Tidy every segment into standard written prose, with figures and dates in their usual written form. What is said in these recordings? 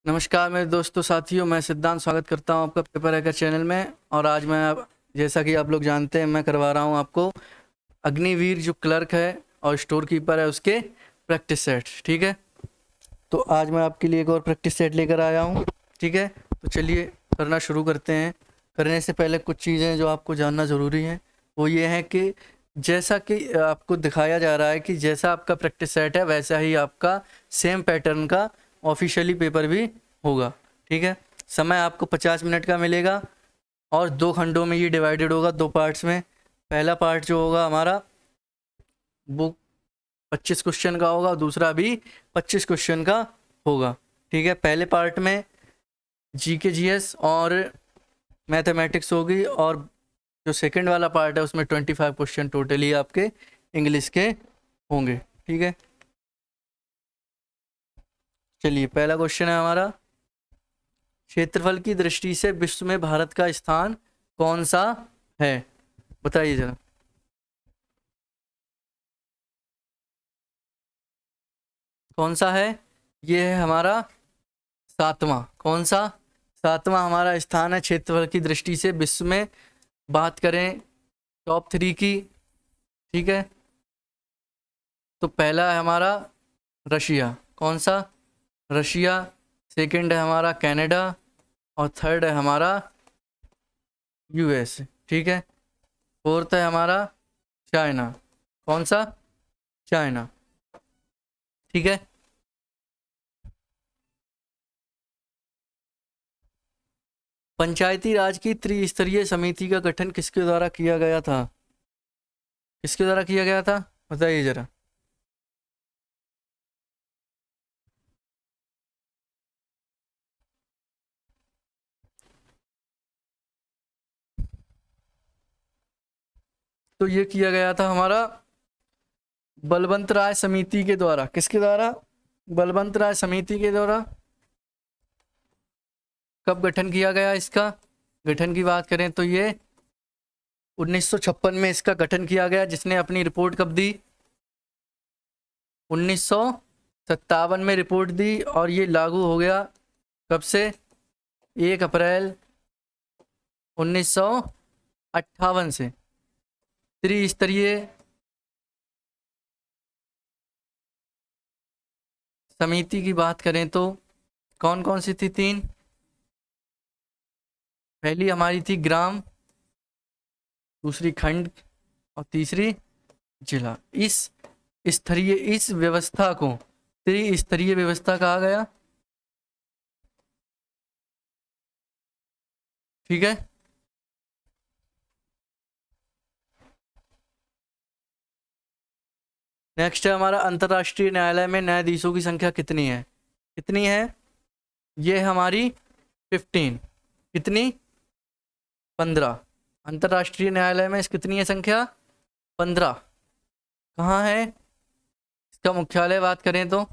नमस्कार मेरे दोस्तों साथियों, मैं सिद्धांत स्वागत करता हूं आपका पेपर हैकर चैनल में। और आज जैसा कि आप लोग जानते हैं, मैं करवा रहा हूं आपको अग्निवीर जो क्लर्क है और स्टोर कीपर है उसके प्रैक्टिस सेट। ठीक है, तो आज मैं आपके लिए एक और प्रैक्टिस सेट लेकर आया हूं। ठीक है, तो चलिए करना शुरू करते हैं। करने से पहले कुछ चीज़ें जो आपको जानना ज़रूरी हैं वो ये है कि जैसा कि आपको दिखाया जा रहा है कि जैसा आपका प्रैक्टिस सेट है वैसा ही आपका सेम पैटर्न का ऑफिशियली पेपर भी होगा। ठीक है, समय आपको 50 मिनट का मिलेगा और 2 खंडों में ये डिवाइडेड होगा, 2 पार्ट्स में। पहला पार्ट जो होगा हमारा वो 25 क्वेश्चन का होगा, दूसरा भी 25 क्वेश्चन का होगा। ठीक है, पहले पार्ट में जीके जीएस और मैथमेटिक्स होगी और जो सेकंड वाला पार्ट है उसमें 25 क्वेश्चन टोटली आपके इंग्लिश के होंगे। ठीक है, चलिए पहला क्वेश्चन है हमारा, क्षेत्रफल की दृष्टि से विश्व में भारत का स्थान कौन सा है? बताइए जरा। कौन सा है? ये है हमारा सातवां। कौन सा? सातवां हमारा स्थान है क्षेत्रफल की दृष्टि से विश्व में। बात करें टॉप 3 की, ठीक है, तो पहला है हमारा रशिया। कौन सा? रशिया। सेकंड है हमारा कनाडा और थर्ड है हमारा यूएस। ठीक है, फोर्थ है हमारा चाइना। कौन सा? चाइना। ठीक है, पंचायती राज की त्रिस्तरीय समिति का गठन किसके द्वारा किया गया था? किसके द्वारा किया गया था, बताइए जरा। तो ये किया गया था हमारा बलवंत राय समिति के द्वारा। किसके द्वारा? बलवंत राय समिति के द्वारा। कब गठन किया गया इसका? गठन की बात करें तो ये 1956 में इसका गठन किया गया। जिसने अपनी रिपोर्ट कब दी? 1957 में रिपोर्ट दी और ये लागू हो गया कब से? 1 अप्रैल 1958 से। त्रिस्तरीय समिति की बात करें तो कौन कौन सी थी? 3। पहली हमारी थी ग्राम, दूसरी खंड और तीसरी जिला। इस स्तरीय इस व्यवस्था को त्रिस्तरीय व्यवस्था कहा गया। ठीक है, नेक्स्ट है हमारा अंतर्राष्ट्रीय न्यायालय में न्यायाधीशों की संख्या कितनी है? कितनी है? ये हमारी 15। कितनी? 15। अंतर्राष्ट्रीय न्यायालय में कितनी है संख्या? 15। कहाँ है इसका मुख्यालय? बात करें तो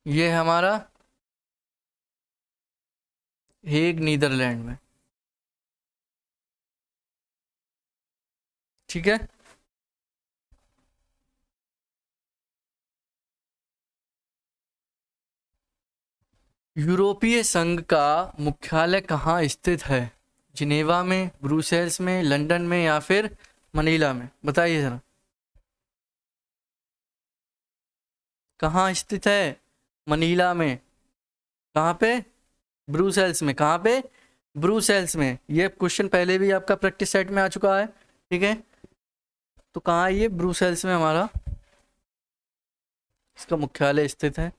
ये है हमारा हेग, नीदरलैंड में। ठीक है, यूरोपीय संघ का मुख्यालय कहाँ स्थित है? जिनेवा में, ब्रुसेल्स में, लंदन में या फिर मनीला में? बताइए जरा। कहाँ स्थित है? मनीला में। कहाँ पे? ब्रुसेल्स में। कहाँ पे? ब्रुसेल्स में। ये क्वेश्चन पहले भी आपका प्रैक्टिस सेट में आ चुका है। ठीक है, तो कहाँ है ये? ब्रुसेल्स में हमारा इसका मुख्यालय स्थित है।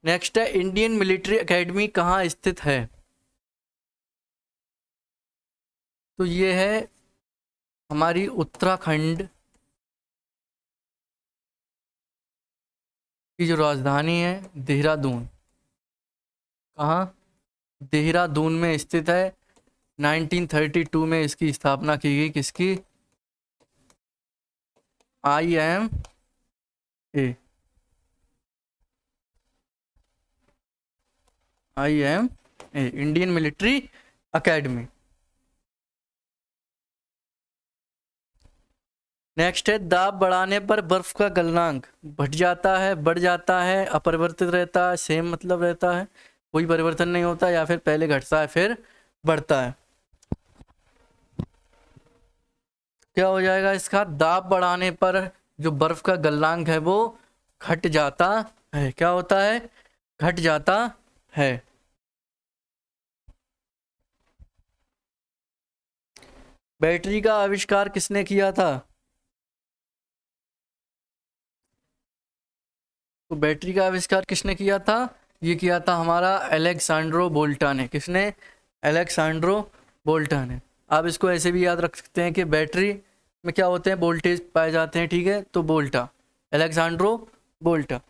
नेक्स्ट है इंडियन मिलिट्री एकेडमी कहाँ स्थित है? तो ये है हमारी उत्तराखंड की जो राजधानी है देहरादून। कहाँ? देहरादून में स्थित है। 1932 में इसकी स्थापना की गई। किसकी? IMA। IMA Indian military academy. Next है दाब बढ़ाने पर बर्फ का गलनांक घट जाता है, बढ़ जाता है, अपरिवर्तित रहता है, सेम मतलब रहता है, कोई परिवर्तन नहीं होता, या फिर पहले घटता है फिर बढ़ता है। क्या हो जाएगा इसका? दाब बढ़ाने पर जो बर्फ का गलनांक है वो घट जाता है। क्या होता है? घट जाता है। बैटरी का आविष्कार किसने किया था? तो बैटरी का आविष्कार किसने किया था? ये किया था हमारा अलेक्सांड्रो वोल्टा ने। किसने? अलेक्सांड्रो वोल्टा ने। आप इसको ऐसे भी याद रख सकते हैं कि बैटरी में क्या होते हैं? वोल्टेज पाए जाते हैं, ठीक है, तो वोल्टा, अलेक्सांड्रो वोल्टा।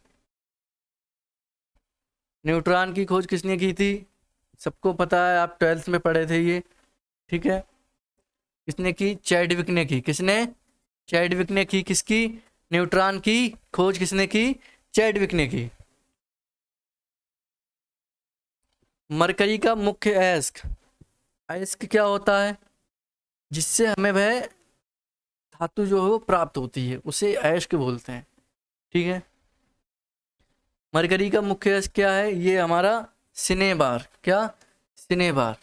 न्यूट्रॉन की खोज किसने की थी? सबको पता है, आप 12th में पढ़े थे ये, ठीक है। किसने की? चैडविक ने की। किसने? चैडविक ने की। किसकी? न्यूट्रॉन की खोज किसने की? चैडविक ने की। मरकरी का मुख्य अयस्क, अयस्क क्या होता है? जिससे हमें वह धातु जो है वो प्राप्त होती है, उसे अयस्क बोलते हैं, ठीक है। मरकरी का मुख्य अयस्क क्या है? ये हमारा सिनेबार। क्या? सिनेबार।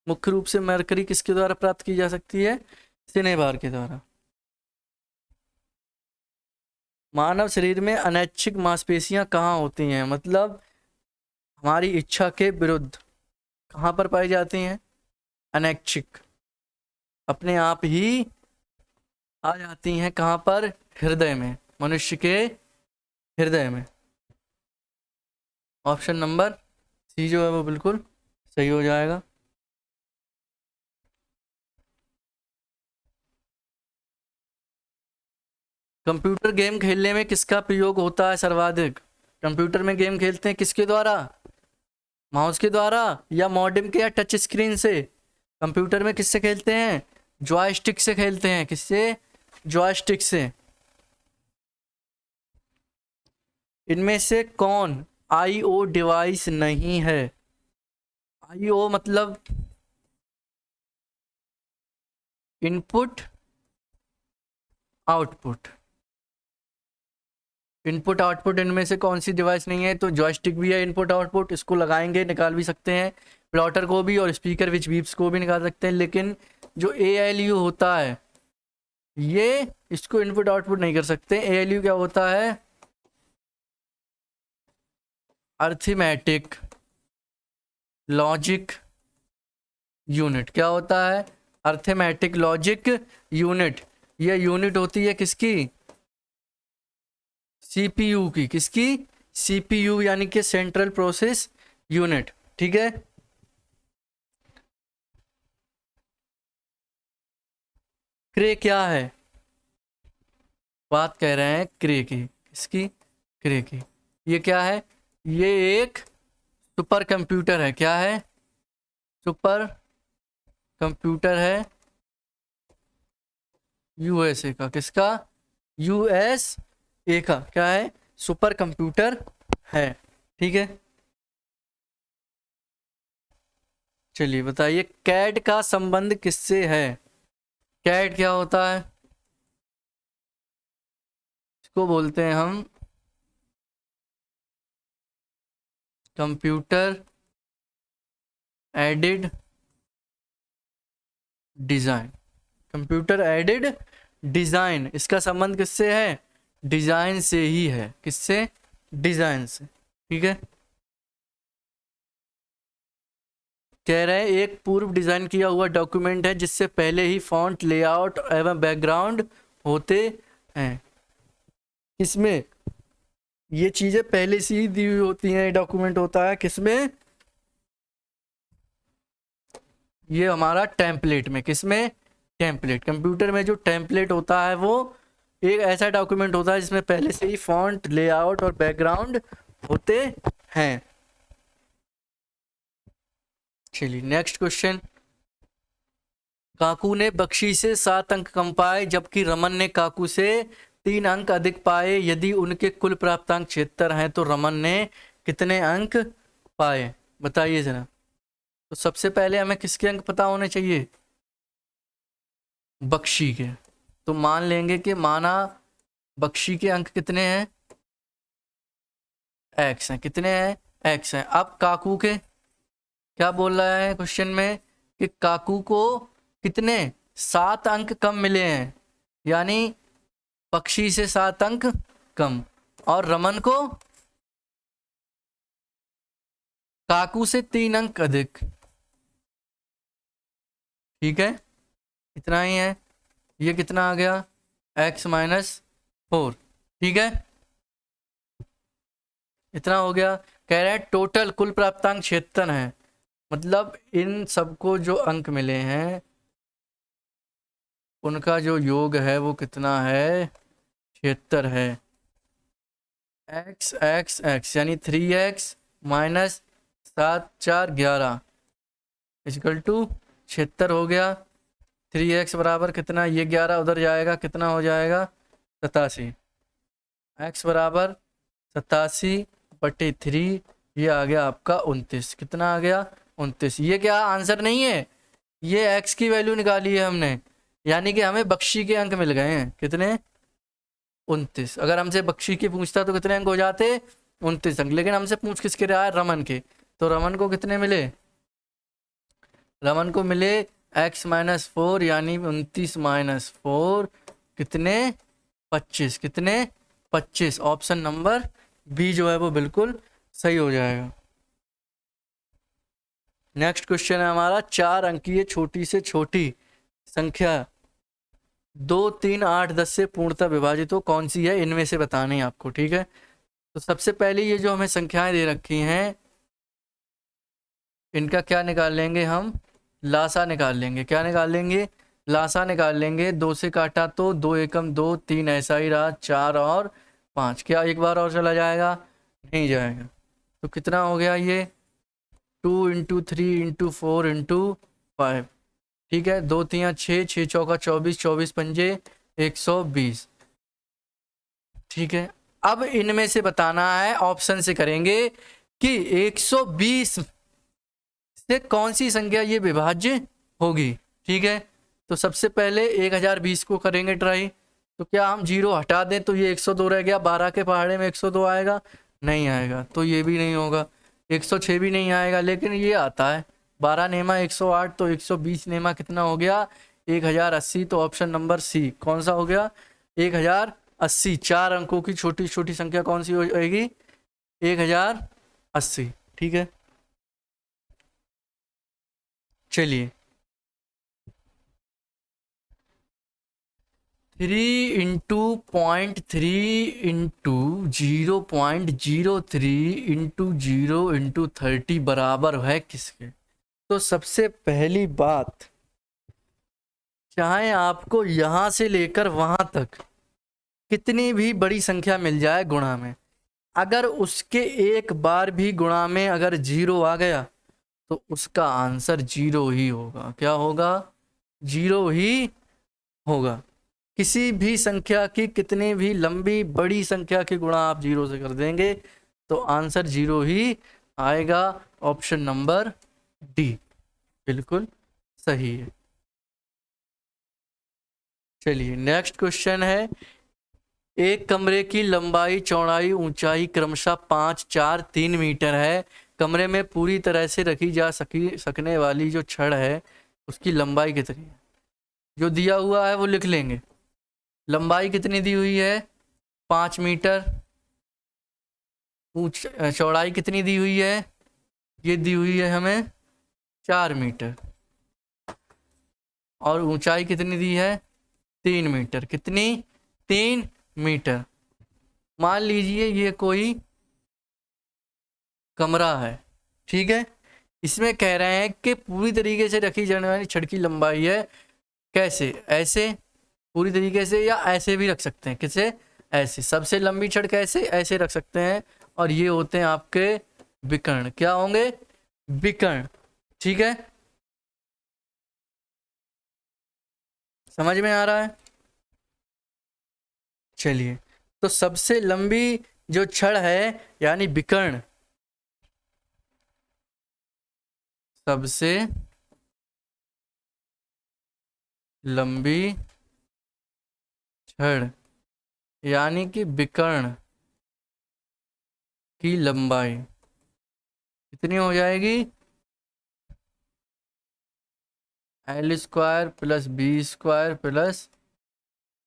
मुख्य रूप से मरकरी किसके द्वारा प्राप्त की जा सकती है? सिनेबार के द्वारा। मानव शरीर में अनैच्छिक मांसपेशियां कहाँ होती हैं? मतलब हमारी इच्छा के विरुद्ध कहाँ पर पाई जाती हैं? अनैच्छिक, अपने आप ही आ जाती हैं। कहाँ पर? हृदय में, मनुष्य के हृदय में। ऑप्शन नंबर सी जो है वो बिल्कुल सही हो जाएगा। कंप्यूटर गेम खेलने में किसका प्रयोग होता है सर्वाधिक? कंप्यूटर में गेम खेलते हैं किसके द्वारा? माउस के द्वारा या मॉडेम के या टच स्क्रीन से? कंप्यूटर में किससे खेलते हैं? जॉयस्टिक से खेलते हैं। किससे? जॉयस्टिक से। इनमें से कौन आईओ डिवाइस नहीं है? आईओ मतलब इनपुट आउटपुट। इनपुट आउटपुट इनमें से कौन सी डिवाइस नहीं है? तो जॉयस्टिक भी है इनपुट आउटपुट, इसको लगाएंगे निकाल भी सकते हैं, प्लॉटर को भी और स्पीकर विच बीप्स को भी निकाल सकते हैं। लेकिन जो ALU होता है ये इसको इनपुट आउटपुट नहीं कर सकते। ALU क्या होता है? Arithmetic logic unit. क्या होता है? Arithmetic logic unit. ये यूनिट होती है किसकी? CPU की। किसकी? CPU यानी कि सेंट्रल प्रोसेस यूनिट, ठीक है। क्रे क्या है? बात कह रहे हैं क्रे की। किसकी? क्रे की। ये क्या है? ये एक सुपर कंप्यूटर है। क्या है? सुपर कंप्यूटर है USA का। किसका? USA का। क्या है? सुपर कंप्यूटर है, ठीक है। चलिए बताइए कैड का संबंध किससे है? कैड क्या होता है? इसको बोलते हैं हम computer aided design. Computer aided design, इसका संबंध किससे है? डिजाइन से ही है। किससे? डिजाइन से, ठीक है। कह रहे हैं एक पूर्व डिजाइन किया हुआ डॉक्यूमेंट है जिससे पहले ही फॉन्ट, लेआउट एवं बैकग्राउंड होते हैं। इसमें ये चीजें पहले से ही दी हुई होती हैं। डॉक्यूमेंट होता है किसमें? ये हमारा टेम्पलेट में। किसमें? टेम्पलेट। कंप्यूटर में जो टेम्पलेट होता है वो एक ऐसा डॉक्यूमेंट होता है जिसमें पहले से ही फॉन्ट, लेआउट और बैकग्राउंड होते हैं। चलिए नेक्स्ट क्वेश्चन। काकू ने बख्शी से 7 अंक कम पाए जबकि रमन ने काकू से 3 अंक अधिक पाए। यदि उनके कुल प्राप्तांक 76 हैं तो रमन ने कितने अंक पाए? बताइए जरा। तो सबसे पहले हमें किसके अंक पता होने चाहिए? बख्शी के। तो मान लेंगे कि माना बख्शी के अंक कितने हैं, एक्स हैं। कितने हैं, एक्स हैं। अब काकू के क्या बोल रहा है क्वेश्चन में कि काकू को कितने 7 अंक कम मिले हैं, यानी बख्शी से 7 अंक कम, और रमन को काकू से 3 अंक अधिक। ठीक है, इतना ही है। ये कितना आ गया, x-4। ठीक है, इतना हो गया। कह रहे हैं टोटल कुल प्राप्तांक 76 है, मतलब इन सबको जो अंक मिले हैं उनका जो योग है वो कितना है, 76 है। x यानी 3x माइनस 7 4 11 इक्वल टू 76 हो गया। 3x बराबर कितना, ये 11 उधर जाएगा, कितना हो जाएगा 87। x बराबर 87/3, ये आ गया आपका 29। कितना आ गया, 29। ये क्या आंसर नहीं है, ये x की वैल्यू निकाली है हमने, यानी कि हमें बख्शी के अंक मिल गए हैं। कितने, 29। अगर हमसे बख्शी की पूछता तो कितने अंक हो जाते, 29 अंक। लेकिन हमसे पूछ किसके रहा है, रमन के। तो रमन को कितने मिले, रमन को मिले x-4 यानी 29-4 कितने, 25। कितने, 25। ऑप्शन नंबर बी जो है वो बिल्कुल सही हो जाएगा। नेक्स्ट क्वेश्चन है हमारा, 4 अंकीय छोटी से छोटी संख्या 2 3 8 10 से पूर्णतः विभाजित हो, कौन सी है, इनमें से बतानी है आपको। ठीक है, तो सबसे पहले ये जो हमें संख्याएं दे रखी हैं इनका क्या निकाल लेंगे हम, लासा निकाल लेंगे। क्या निकाल लेंगे, लासा निकाल लेंगे। 2 से काटा तो 2 एकम 2, 3 ऐसा ही रहा, 4 और 5। क्या एक बार और चला जाएगा, नहीं जाएगा। तो कितना हो गया ये, 2 × 3 × 4 × 5। ठीक है, 2 3 6, 6 चौका 24, 24 पंजे 120। ठीक है, अब इनमें से बताना है, ऑप्शन से करेंगे कि 120 से कौन सी संख्या ये विभाज्य होगी। ठीक है, तो सबसे पहले 1020 को करेंगे ट्राई। तो क्या हम 0 हटा दें तो ये 102 रह गया, 12 के पहाड़े में 102 आएगा, नहीं आएगा। तो ये भी नहीं होगा, 106 भी नहीं आएगा, लेकिन ये आता है 12 नेमा 108, तो 120 नेमा कितना हो गया, 1080। तो ऑप्शन नंबर सी कौन सा हो गया, 1080। 4 अंकों की छोटी छोटी संख्या कौन सी होगी, 1080। ठीक है, चलिए 3 × 0.3 × 0.03 × 0 × 30 बराबर है किसके। तो सबसे पहली बात, चाहे आपको यहां से लेकर वहां तक कितनी भी बड़ी संख्या मिल जाए गुणा में, अगर उसके एक बार भी गुणा में अगर 0 आ गया तो उसका आंसर 0 ही होगा। क्या होगा, 0 ही होगा। किसी भी संख्या की कितनी भी लंबी बड़ी संख्या की गुणा आप 0 से कर देंगे तो आंसर 0 ही आएगा। ऑप्शन नंबर डी बिल्कुल सही है। चलिए नेक्स्ट क्वेश्चन है, एक कमरे की लंबाई चौड़ाई ऊंचाई क्रमशः 5 4 3 मीटर है। कमरे में पूरी तरह से रखी जा सकने वाली जो छड़ है उसकी लंबाई कितनी है। जो दिया हुआ है वो लिख लेंगे। लंबाई कितनी दी हुई है, 5 मीटर। चौड़ाई कितनी दी हुई है, ये दी हुई है हमें 4 मीटर। और ऊंचाई कितनी दी है, 3 मीटर। कितनी, 3 मीटर। मान लीजिए ये कोई कमरा है। ठीक है, इसमें कह रहे हैं कि पूरी तरीके से रखी जाने वाली छड़ की लंबाई है, कैसे, ऐसे पूरी तरीके से, या ऐसे भी रख सकते हैं। किसे, ऐसे। सबसे लंबी छड़ कैसे, ऐसे रख सकते हैं। और ये होते हैं आपके विकर्ण। क्या होंगे, विकर्ण। ठीक है, समझ में आ रहा है। चलिए, तो सबसे लंबी जो छड़ है यानी विकर्ण, सबसे लंबी छड़ यानी कि विकर्ण की लंबाई कितनी हो जाएगी? L² plus B² plus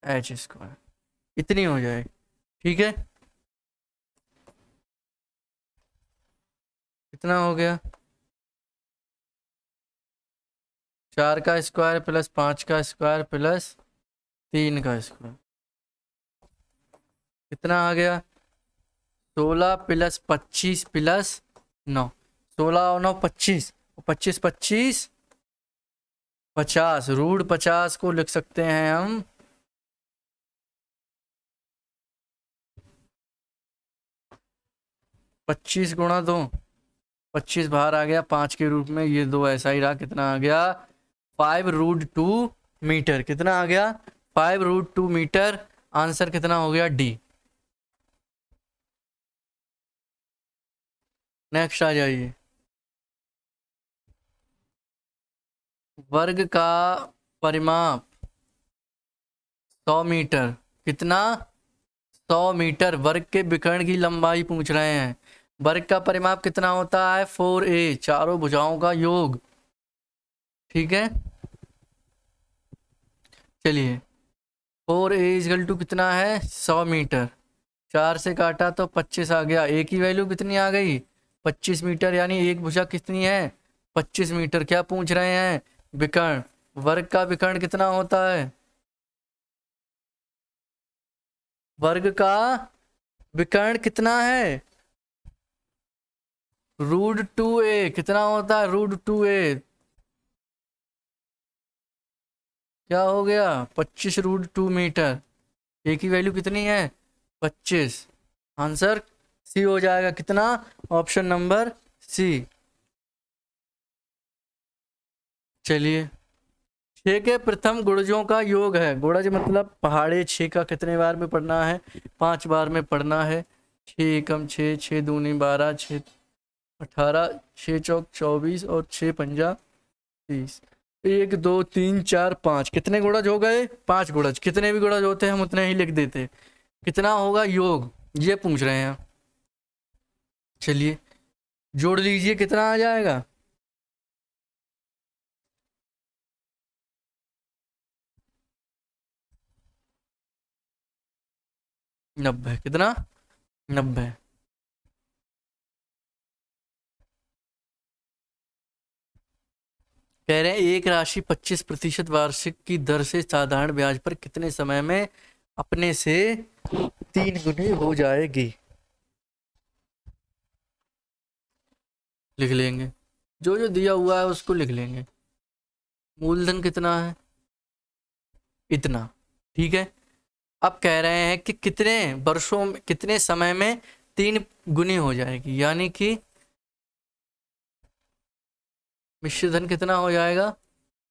H², इतनी हो जाएगी। ठीक है, कितना हो गया? 4 का स्क्वायर प्लस 5 का स्क्वायर प्लस 3 का स्क्वायर, कितना आ गया? 16 प्लस 25 प्लस 9, 16 और 9 25, 25 25 50, रूट 50 को लिख सकते हैं हम 25 गुणा 2, 25 बाहर आ गया 5 के रूप में, ये 2 ऐसा ही रहा, कितना आ गया? 5√2 मीटर, कितना आ गया? 5√2 मीटर। आंसर कितना हो गया? डी। नेक्स्ट आ जाइए। वर्ग का परिमाप 100 मीटर, कितना? 100 मीटर। वर्ग के विकर्ण की लंबाई पूछ रहे हैं। वर्ग का परिमाप कितना होता है? 4a, चारों भुजाओं का योग। ठीक है, चलिए 4a = कितना है? 100 मीटर। 4 से काटा तो 25 आ गया, a की वैल्यू कितनी आ गई? 25 मीटर, यानी एक भुजा कितनी है? 25 मीटर। क्या पूछ रहे हैं? विकर्ण। वर्ग का विकर्ण कितना होता है? वर्ग का विकर्ण कितना है? √2a। कितना होता है √2a? क्या हो गया? 25√2 मीटर। a की वैल्यू कितनी है? 25। आंसर सी हो जाएगा, कितना? Option number C. चलिए 6 के प्रथम गुणजों का योग है। गुणज मतलब पहाड़े 6 का कितने बार में पढ़ना है? 5 बार में पढ़ना है। 6 एकम 6, 6 दूनी 12, 6 18, 6 चौक 24 और 6 पंजा 30। 1 2 3 4 5, कितने गुणज हो गए? 5 गुणज। कितने भी गुणज होते हैं हम उतने ही लिख देते। कितना होगा योग, ये पूछ रहे हैं। चलिए जोड़ लीजिए, कितना आ जाएगा? 90। कितना? 90। कह रहे हैं एक राशि 25% वार्षिक की दर से साधारण ब्याज पर कितने समय में अपने से 3 गुनी हो जाएगी? लिख लेंगे, जो जो दिया हुआ है उसको लिख लेंगे। मूलधन कितना है? इतना। ठीक है, अब कह रहे हैं कि कितने वर्षों में, कितने समय में 3 गुनी हो जाएगी, यानी कि मिश्र धन कितना हो जाएगा?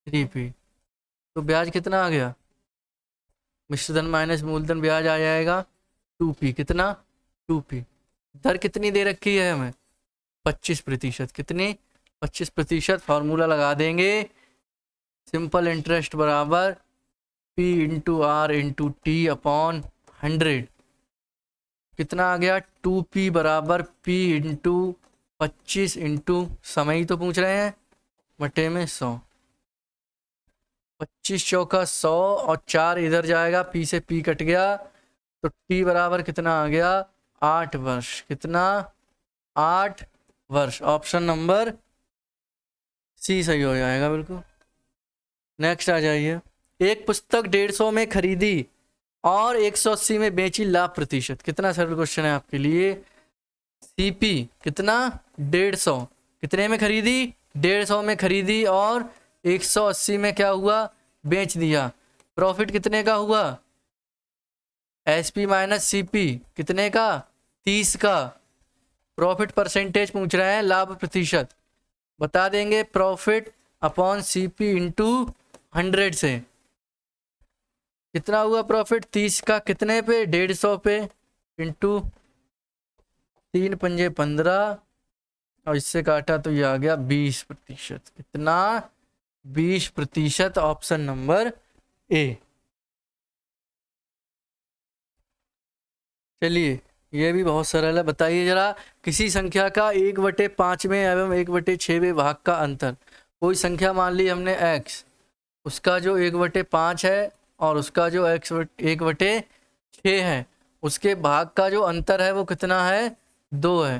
3p। तो ब्याज कितना आ गया? मिश्र धन माइनस मूलधन ब्याज आ जाएगा 2p। कितना? 2p। दर कितनी दे रखी है हमें? 25%। कितनी? 25%। फॉर्मूला लगा देंगे, सिंपल इंटरेस्ट बराबर P/R/T/100। कितना आ गया? 2p बराबर P/25 समय ही तो पूछ रहे हैं, बटे में 100। 25 चौका 100 और 4 इधर जाएगा, p से p कट गया, तो t बराबर कितना आ गया? 8 वर्ष। कितना? 8 वर्ष। ऑप्शन नंबर सी सही हो जाएगा बिल्कुल। नेक्स्ट आ जाइए। एक पुस्तक 150 में खरीदी और 180 में बेची, लाभ प्रतिशत कितना? सरल क्वेश्चन है आपके लिए। सीपी कितना? 150। कितने में खरीदी? 150 में खरीदी और 180 में क्या हुआ? बेच दिया। प्रॉफिट कितने का हुआ? एसपी माइनस सीपी कितने का? 30 का। प्रॉफिट परसेंटेज पूछ रहे हैं, लाभ प्रतिशत बता देंगे, प्रॉफिट अपॉन सीपी इंटू 100 से। कितना हुआ प्रॉफिट? 30 का कितने पे? 150 पे, इंटू 3 पंजे 15 और इससे काटा तो ये आ गया 20%। कितना? 20%। Option number A. चलिए ये भी बहुत सरल है। बताइए जरा, किसी संख्या का 1/5वें एवं 1/6वें भाग का अंतर। कोई संख्या मान ली हमने x, उसका जो 1/5 है और उसका जो 1/6 है, उसके भाग का जो अंतर है वो कितना है? 2 है।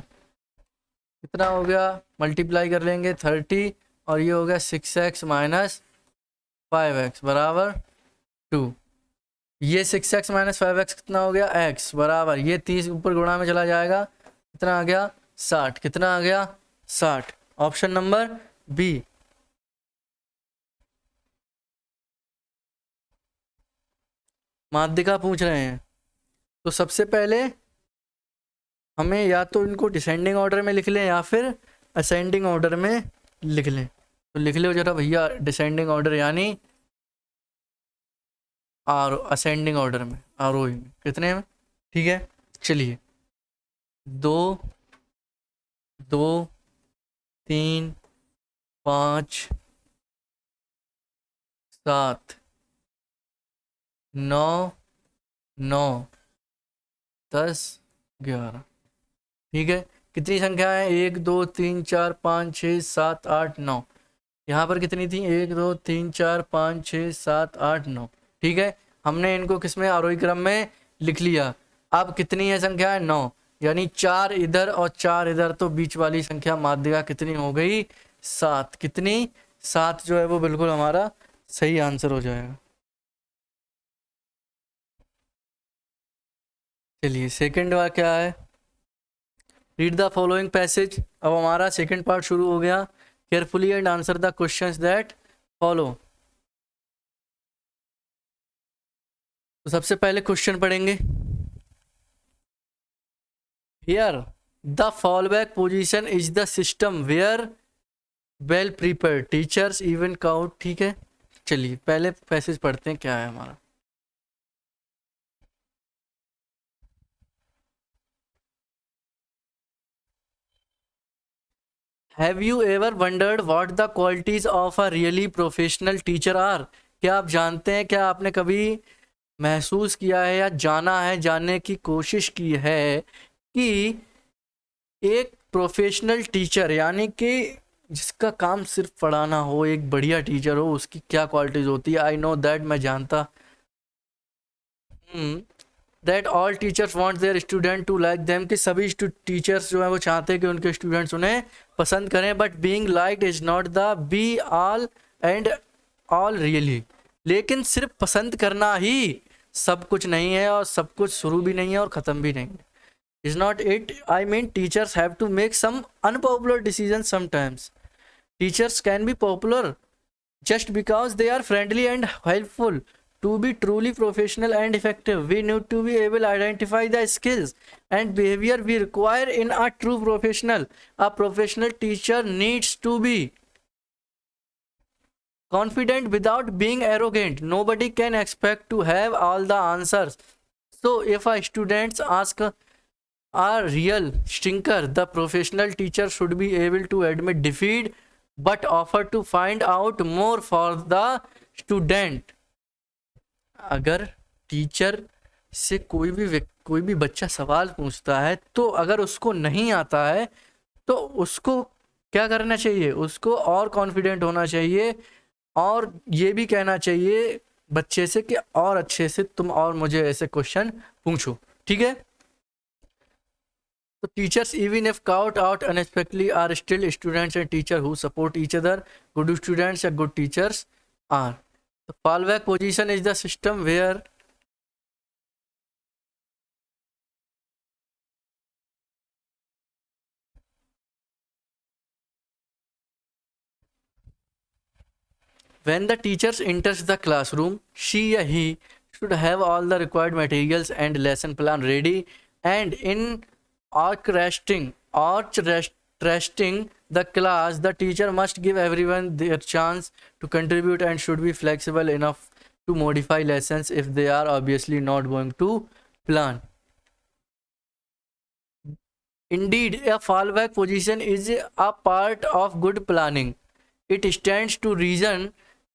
कितना हो गया? मल्टीप्लाई कर लेंगे 30 और ये हो गया 6x माइनस 5x बराबर 2। ये 6x माइनस 5x कितना हो गया? x बराबर, ये 30 ऊपर गुणा में चला जाएगा, कितना आ गया? 60। कितना आ गया? 60। Option number B. माध्यिका पूछ रहे हैं, तो सबसे पहले हमें या तो इनको डिसेंडिंग ऑर्डर में लिख लें या फिर असेंडिंग ऑर्डर में लिख लें। तो लिख लो जरा भैया डिसेंडिंग ऑर्डर, यानी असेंडिंग ऑर्डर में, आरोही में। कितने में? ठीक है, चलिए 2 2 3 5 7 9 9 10 11। ठीक है, कितनी संख्या है? 1 2 3 4 5 6 7 8 9। यहाँ पर कितनी थी? 1 2 3 4 5 6 7 8 9। ठीक है, हमने इनको किस में? आरोही क्रम में लिख लिया। अब कितनी है संख्या? है 9, यानी 4 इधर और 4 इधर, तो बीच वाली संख्या माध्यिका कितनी हो गई? 7। कितनी? 7 जो है वो बिल्कुल हमारा सही आंसर हो जाएगा। चलिए सेकंड वाला क्या है? Read the following passage. अब हमारा सेकंड पार्ट शुरू हो गया। Carefully and answer the questions that follow. तो सबसे पहले क्वेश्चन पढ़ेंगे। Here the fallback position is the system where well prepared teachers even count. ठीक है, चलिए पहले पैसेज पढ़ते हैं, क्या है हमारा। Have you ever wondered what the qualities of a really professional teacher are. क्या आप जानते हैं, क्या आपने कभी महसूस किया है या जाना है, जानने की कोशिश की है कि एक प्रोफेशनल टीचर यानी कि जिसका काम सिर्फ पढ़ाना हो, एक बढ़िया टीचर हो, उसकी क्या क्वालिटीज होती है? आई नो दैट, मैं जानता that all teachers want their students to like them, कि सभी टीचर्स जो है वो चाहते हैं कि उनके स्टूडेंट्स उन्हें पसंद करें। But being liked is not the be all and all really. लेकिन सिर्फ पसंद करना ही सब कुछ नहीं है, और सब कुछ शुरू भी नहीं है और ख़त्म भी नहीं है। is not it. I mean, teachers have to make some unpopular decisions sometimes. Teachers can be popular just because they are friendly and helpful. To be truly professional and effective, we need to be able to identify the skills and behavior we require in a true professional. A professional teacher needs to be confident without being arrogant. Nobody can expect to have all the answers. So if a student asks a real stinker, the professional teacher should be able to admit defeat but offer to find out more for the student. अगर teacher से कोई भी बच्चा सवाल पूछता है, तो अगर उसको नहीं आता है तो उसको क्या करना चाहिए? उसको और कॉन्फिडेंट होना चाहिए, और ये भी कहना चाहिए बच्चे से कि और अच्छे से तुम और मुझे ऐसे क्वेश्चन पूछो। ठीक है, so teachers, even if caught out unexpectedly, are still students and teachers who support each other. Good students and good teachers are. The fallback position is the system where when the teacher enters the classroom, she or he should have all the required materials and lesson plan ready, and in orchestrating the class, the teacher must give everyone their chance to contribute and should be flexible enough to modify lessons if they are obviously not going to plan. Indeed, a fallback position is a part of good planning. It stands to reason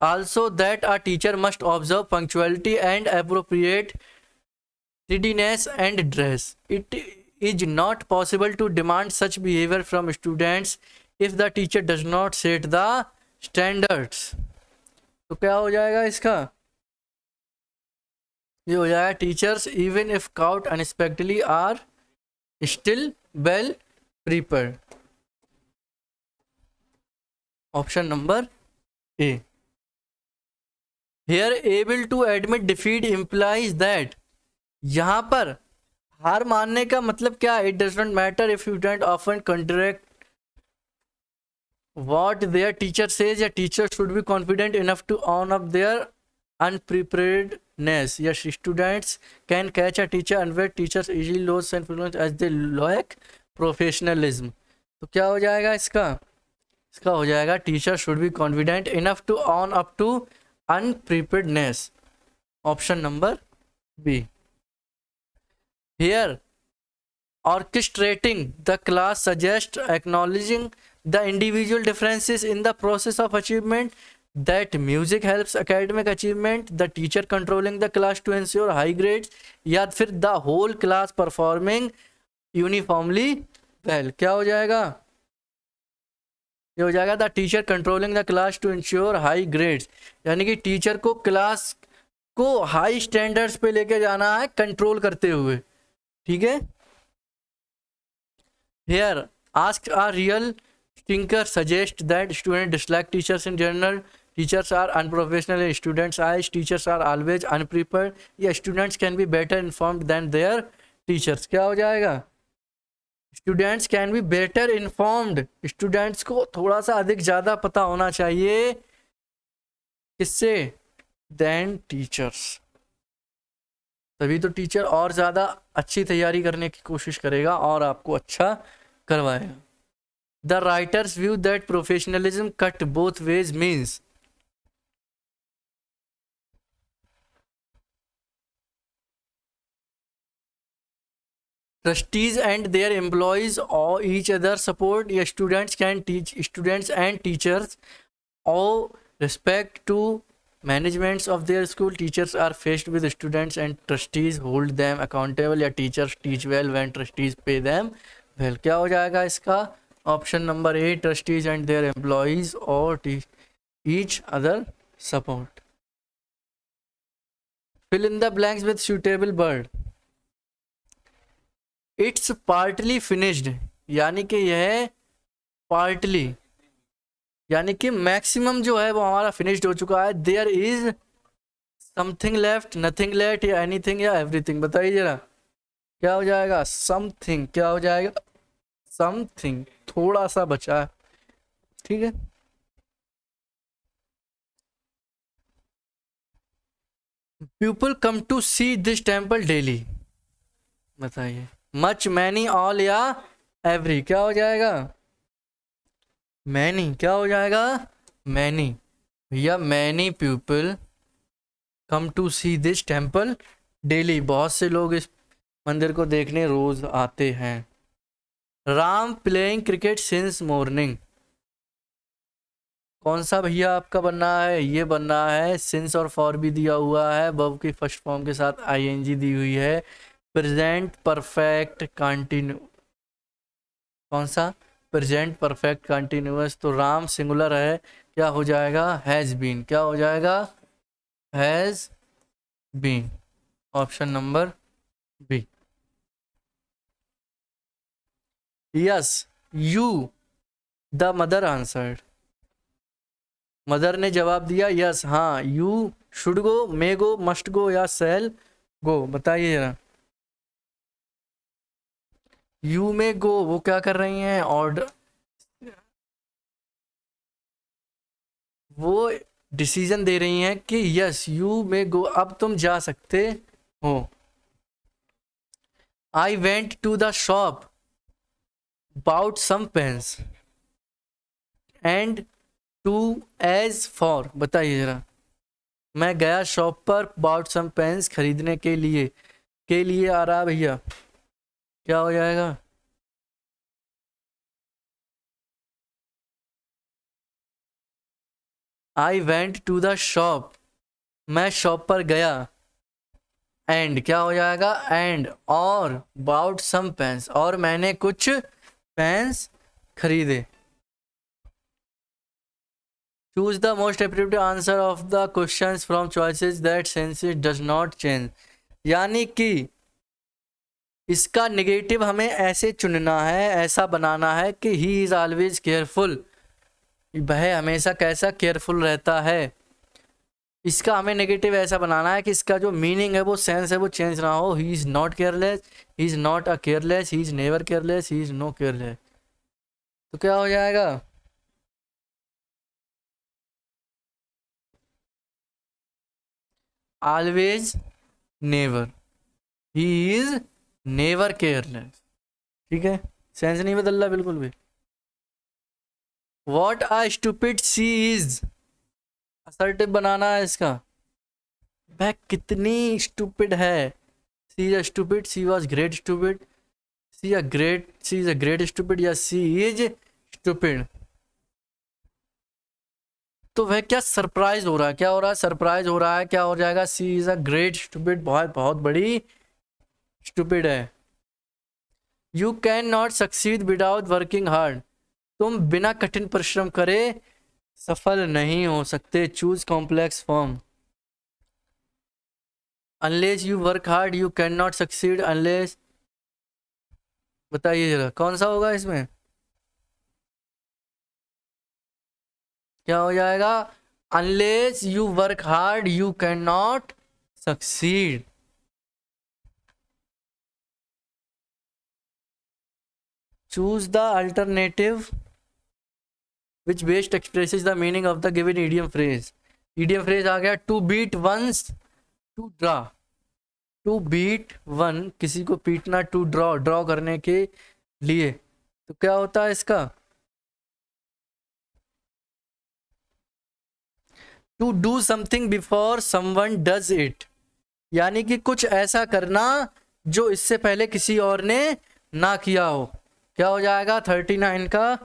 also that a teacher must observe punctuality and appropriate readiness and dress. It is not possible to demand such behavior from students if the teacher does not set the standards. तो क्या हो जाएगा इसका? ये हो जाएगा teachers even if caught unexpectedly are still well prepared. Option number A. Here able to admit defeat implies that, यहां पर हार मानने का मतलब क्या? It does not matter if you don't often contract what their teacher says. या teacher should be confident enough to own up their unpreparedness. Yes, students can catch a teacher unaware. Teachers easily lose self-confidence as they lack professionalism. तो क्या हो जाएगा इसका? इसका हो जाएगा teacher should be confident enough to own up to unpreparedness. Option number B. Here orchestrating the class suggests acknowledging the individual differences in the process of achievement, that music helps academic achievement, the teacher controlling the class to ensure high grades, या फिर the whole class performing uniformly well. क्या हो जाएगा? ये हो जाएगा the teacher controlling the class to ensure high grades, यानी कि टीचर को क्लास को हाई स्टैंडर्ड्स पे लेके जाना है कंट्रोल करते हुए. ठीक है. Here ask a real thinker suggest that students dislike teachers in general. Teachers are unprofessional in students' eyes. Teachers are always unprepared. Yeah, students can be better informed than their teachers. क्या हो जाएगा? Students can be better informed. Students को थोड़ा सा अधिक ज़्यादा पता होना चाहिए किससे? Than teachers. तभी तो टीचर और ज़्यादा अच्छी तैयारी करने की कोशिश करेगा और आपको अच्छा करवाएगा. The writer's view that professionalism cut both ways means, trustees and their employees or each other support. Yeah, students can teach students and teachers owe respect to managements of their school. Teachers are faced with students and trustees hold them accountable. या teachers teach well when trustees pay them well. क्या हो जाएगा इसका? Option number A. trustees and their employees or each other support. Fill in the blanks with suitable word. It's partly finished, यानी कि यह partly यानी कि मैक्सिमम जो है वो हमारा फिनिश्ड हो चुका है. There is something left, nothing left, या एनीथिंग या एवरीथिंग. बताइए जरा क्या हो जाएगा? समथिंग. क्या हो जाएगा? समथिंग. थोड़ा सा बचा है. ठीक है. People come to see this temple daily. बताइए मच, मैनी, ऑल या एवरी. क्या हो जाएगा? मैनी. क्या हो जाएगा? मैनी. भैया many people come to see this temple daily. बहुत से लोग इस मंदिर को देखने रोज आते हैं. Ram playing cricket since morning. कौन सा भैया आपका बनना है? ये बनना है सिंस और फॉर भी दिया हुआ है. वर्ब की फर्स्ट फॉर्म के साथ आईएनजी दी हुई है. Present perfect continue. कौन सा? Present perfect continuous. तो राम सिंगुलर है. क्या हो जाएगा? Has been. क्या हो जाएगा? Has been. Option number B. Yes you the mother answered. Mother ने जवाब दिया यस. हाँ. You should go, may go, must go या सेल गो. बताइए जरा. यू में गो वो क्या कर रही हैं? ऑर्डर. वो डिसीजन दे रही हैं कि यस यू में गो, अब तुम जा सकते हो. I went to the shop bought some pens and two as for. बताइए जरा. मैं गया शॉप पर बाउट सम पेन्स खरीदने के लिए आ रहा भैया. क्या हो जाएगा? I went to the shop, मैं शॉप पर गया। एंड क्या हो जाएगा, एंड और बाउट सम पेन्स, और मैंने कुछ पेन्स खरीदे। Choose the most appropriate answer of the questions from choices that senses does not change. यानी कि इसका नेगेटिव हमें ऐसे चुनना है, ऐसा बनाना है कि ही इज ऑलवेज केयरफुल, वह हमेशा कैसा केयरफुल रहता है। इसका हमें नेगेटिव ऐसा बनाना है कि इसका जो मीनिंग है, वो सेंस है, वो चेंज ना हो। He is not careless, he is not a careless, he is never careless, he is no careless. तो क्या हो जाएगा, always never, he is never careless. ठीक है, सेंस नहीं बदल रहा बिल्कुल भी। What a stupid she is, assertive बनाना है इसका, वह कितनी स्टूपिड है। She is stupid, she was great stupid, she is a great stupid, या सी इज स्टूपिड। तो वह क्या सरप्राइज हो रहा है, क्या हो रहा है, सरप्राइज हो रहा है। क्या हो जाएगा, सी इज अ ग्रेट स्टूपिड, बहुत बहुत बड़ी स्टूपिड है। You can not succeed without working hard, तुम बिना कठिन परिश्रम करे सफल नहीं हो सकते। Choose complex form. Unless you work hard you can not succeed, unless, बताइए जरा कौन सा होगा इसमें, क्या हो जाएगा, unless you work hard you can not succeed. Choose the alternative which best expresses the meaning of the given idiom phrase. Idiom phrase आ गया, to beat once, to draw. To beat one, किसी को पीटना, to draw, draw करने के लिए। तो क्या होता है इसका, to do something before someone does it, यानी कि कुछ ऐसा करना जो इससे पहले किसी और ने ना किया हो। क्या हो जाएगा, 39 का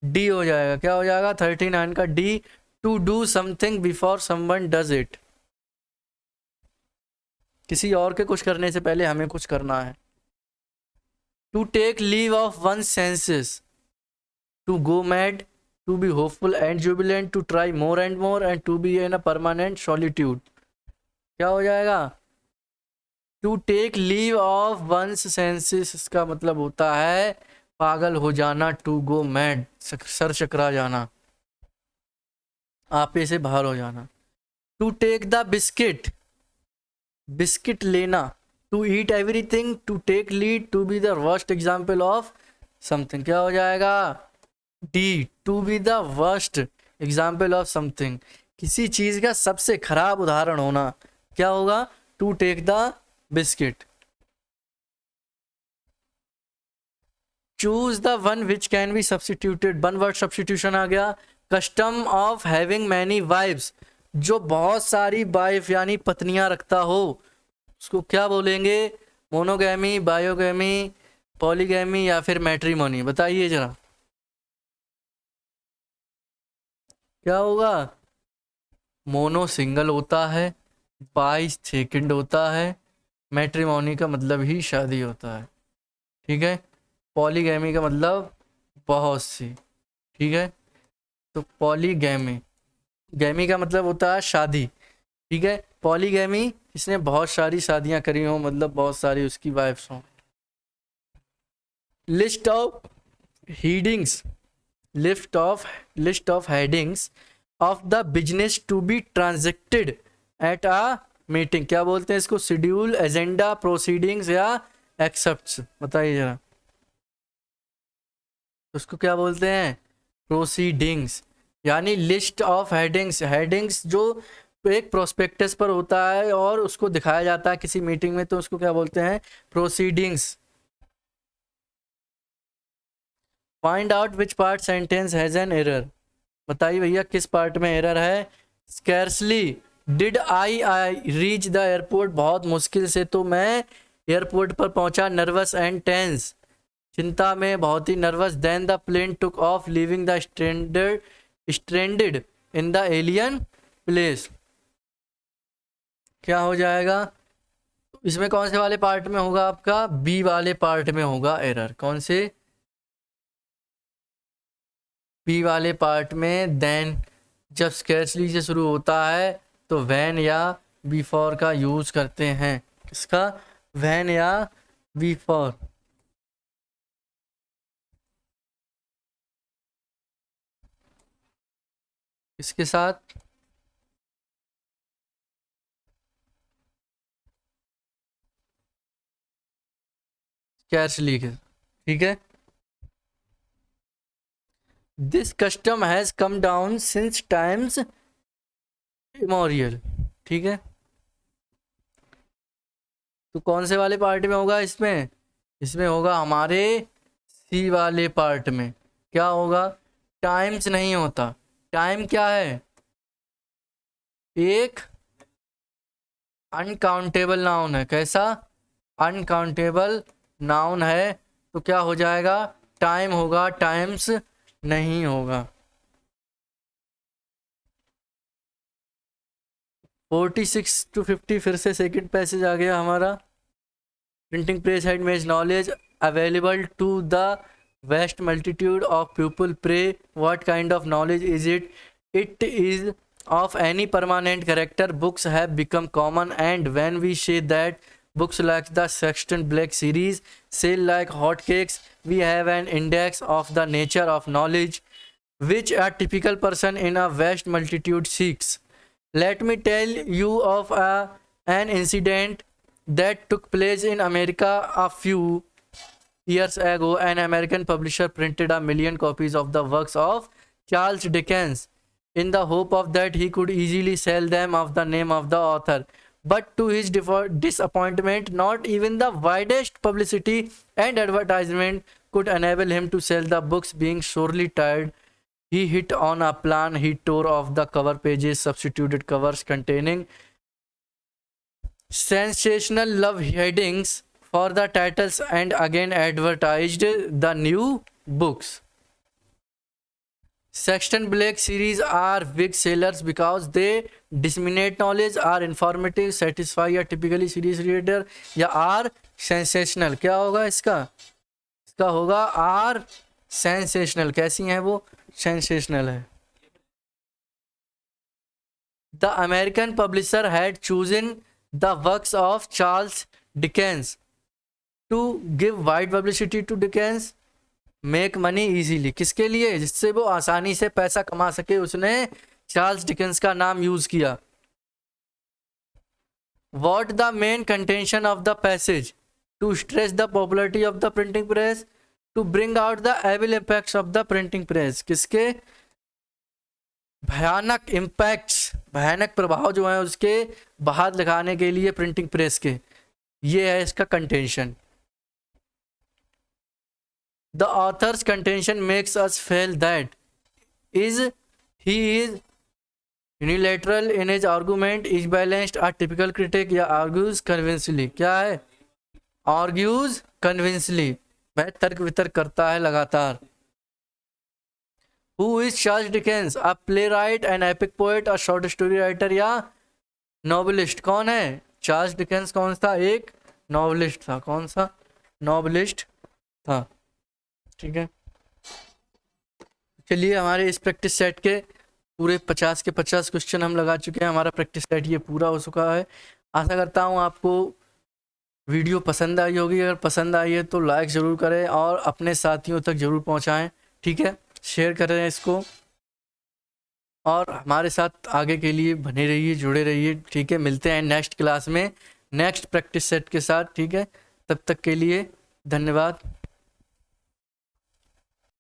डी हो जाएगा। क्या हो जाएगा, 39 का D, to do something before someone does it, किसी और के कुछ करने से पहले हमें कुछ करना है। To take leave of one senses, to go mad, to be hopeful and jubilant, to try more and to be in a permanent solitude. क्या हो जाएगा, to take leave of one's senses, इसका मतलब होता है पागल हो जाना। टू गो मैड, सर चकरा जाना, आपे से बाहर हो जाना। To take the biscuit, biscuit लेना। To eat everything, to take lead, to be the worst example of something. क्या हो जाएगा, D, to be the worst example of something, किसी चीज का सबसे खराब उदाहरण होना। क्या होगा, to take the biscuit. Choose the one which can be substituted, one word substitution आ गया। Custom of having many wives, जो बहुत सारी वाइफ यानी पत्नियां रखता हो उसको क्या बोलेंगे, मोनोगैमी, बायोगैमी, पॉलीगैमी या फिर मैट्रिमोनी। बताइए जरा क्या होगा, मोनो सिंगल होता है, बाई सेकंड होता है, मैट्रिमोनी का मतलब ही शादी होता है। ठीक है, पॉलीगैमी का मतलब बहुत सी। ठीक है, तो पॉलीगैमी, गैमी का मतलब होता है शादी। ठीक है, पॉलीगैमी इसने बहुत सारी शादियां करी हो, मतलब बहुत सारी उसकी वाइफ्स हों। List of headings, list of headings of the business to be transacted at a meeting. क्या बोलते हैं इसको, शेड्यूल, एजेंडा, प्रोसीडिंग्स या एक्सेप्ट्स। बताइए जरा उसको क्या बोलते हैं, प्रोसीडिंग्स। यानी लिस्ट ऑफ हेडिंग्स, हेडिंग्स जो एक प्रोस्पेक्टस पर होता है और उसको दिखाया जाता है किसी मीटिंग में, तो उसको क्या बोलते हैं, proceedings. Find out which part sentence has an error. बताइए भैया किस पार्ट में एरर है। Scarcely did I reach the airport, बहुत मुश्किल से तो मैं एयरपोर्ट पर पहुंचा। नर्वस एंड टेंस, चिंता में बहुत ही nervous. Then the plane took off leaving the stranded in the alien place. क्या हो जाएगा? इसमें कौन से वाले पार्ट में होगा? आपका बी वाले पार्ट में होगा एरर। कौन से? बी वाले पार्ट में। देन जब स्कैर्सली से शुरू होता है तो व्हेन या बिफोर का यूज करते हैं। किसका? व्हेन या बिफोर। इसके साथ स्कैर्सली के। ठीक है। This custom has come down since times immemorial. ठीक है। तो कौन से वाले पार्ट में होगा इसमें? इसमें होगा हमारे सी वाले पार्ट में। क्या होगा? टाइम्स नहीं होता। टाइम क्या है? एक अनकाउंटेबल नाउन है। कैसा? अनकाउंटेबल नाउन है। तो क्या हो जाएगा? टाइम होगा, टाइम्स नहीं होगा। 46 to 50 फिर से सेकंड पैसेज आ गया हमारा। Printing press had made knowledge available to the vast multitude of people. Pray, what kind of knowledge is it? It is of any permanent character. Books have become common, and when we say that books like the Sexton Black series sell like hotcakes, we have an index of the nature of knowledge which a typical person in a vast multitude seeks. Let me tell you of an incident that took place in America a few years ago. An American publisher printed 1,000,000 copies of the works of Charles Dickens in the hope of that he could easily sell them of the name of the author. But to his disappointment, not even the widest publicity and advertisement could enable him to sell the books. Being sorely tired, he hit on a plan. He tore off the cover pages, substituted covers containing sensational love headings for the titles, and again advertised the new books. Sexton Black series are big sellers because they disseminate knowledge, are informative, satisfy a typically serious reader, या are sensational. क्या होगा इसका? इसका होगा are sensational. कैसी हैं वो? sensational है. The American publisher had chosen the works of Charles Dickens to give wide publicity to Dickens, make money easily. किसके लिए? जिससे वो आसानी से पैसा कमा सके, उसने चार्ल्स डिकेंस का नाम यूज किया. What the main contention of the passage? To stress the popularity of the printing press, to bring out the evil effects of the printing press. किसके? भयानक इम्पैक्ट्स, भयानक प्रभाव जो है उसके बाहर दिखाने के लिए प्रिंटिंग प्रेस के. ये है इसका contention. The author's contention makes us feel that he is unilateral in his argument, is balanced, a typical critic, या argues convincingly. क्या है? Argues convincingly. वह तर्क वितर्क करता है लगातार. Who is Charles Dickens? A playwright, an epic poet, a short story writer, या novelist? कौन है? चार्ल्स डिकेंस कौन था? एक नॉवलिस्ट था. कौन सा? नॉवलिस्ट था. ठीक है. चलिए, हमारे इस प्रैक्टिस सेट के पूरे 50 के 50 क्वेश्चन हम लगा चुके हैं. हमारा प्रैक्टिस सेट ये पूरा हो चुका है. आशा करता हूँ आपको वीडियो पसंद आई होगी. अगर पसंद आई है तो लाइक ज़रूर करें और अपने साथियों तक ज़रूर पहुँचाएं. ठीक है, शेयर करें इसको और हमारे साथ आगे के लिए बने रहिए, जुड़े रहिए. ठीक है, मिलते हैं नेक्स्ट क्लास में नेक्स्ट प्रैक्टिस सेट के साथ. ठीक है, तब तक के लिए धन्यवाद.